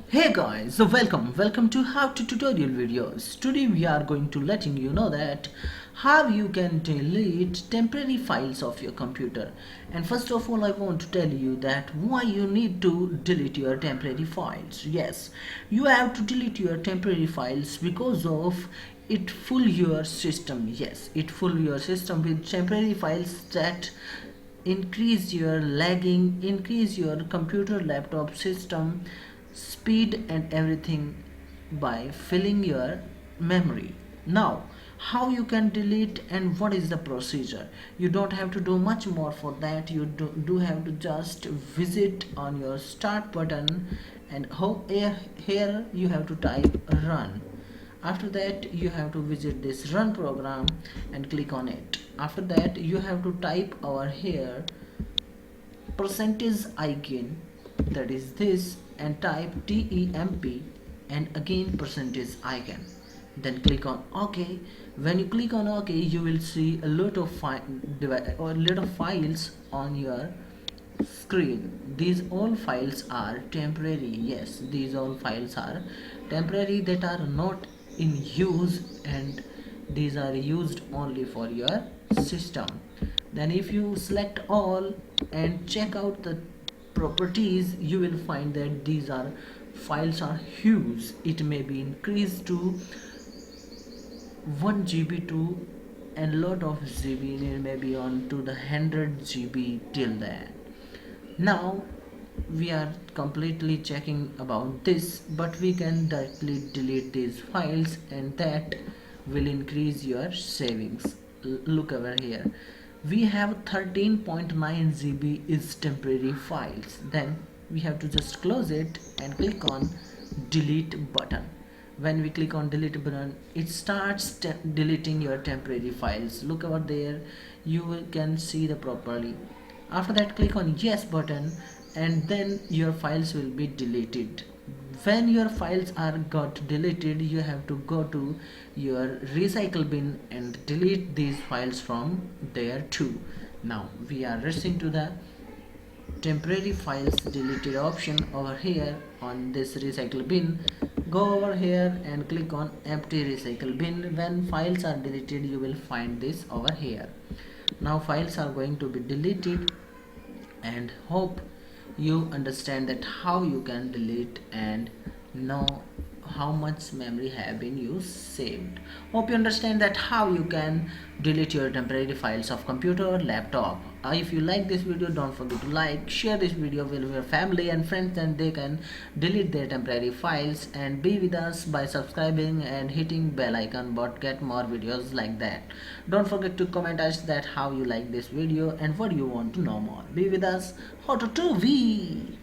Hey guys, so welcome to how to tutorial videos. Today we are going to letting you know that how you can delete temporary files of your computer. And first of all, I want to tell you that why you need to delete your temporary files. Yes, you have to delete your temporary files because of it full your system. Yes, it full your system with temporary files that increase your lagging, increase your computer laptop system speed and everything by filling your memory. Now, how you can delete and what is the procedure? You don't have to do much more for that. You do have to just visit on your start button, and here you have to type run. After that you have to visit this run program and click on it. After that you have to type over here percentage icon, that is this, and type temp and again percentage icon, then click on ok. When you click on ok, you will see a lot of files on your screen. These all files are temporary. Yes, these all files are temporary, that are not in use, and these are used only for your system. Then if you select all and check out the properties, you will find that these are files are huge. It may be increased to 1 GB to and lot of GB, it may be on to the 100 GB till that. Now we are completely checking about this, but we can directly delete these files and that will increase your savings. Look over here, we have 13.9 GB is temporary files. Then we have to just close it and click on delete button. When we click on delete button, it starts deleting your temporary files. Look over there, you can see the properly. After that, click on yes button and then your files will be deleted. When your files are got deleted, you have to go to your recycle bin and delete these files from there too. Now we are rushing to the temporary files deleted option over here on this recycle bin. Go over here and click on empty recycle bin. When files are deleted, you will find this over here. Now files are going to be deleted, and hope you understand that how you can delete and know how much memory have been you saved. Hope you understand that how you can delete your temporary files of computer or laptop. If you like this video, don't forget to like, share this video with your family and friends, and they can delete their temporary files, and be with us by subscribing and hitting bell icon but get more videos like that. Don't forget to comment us that how you like this video and what you want to know more. Be with us. How to 2V.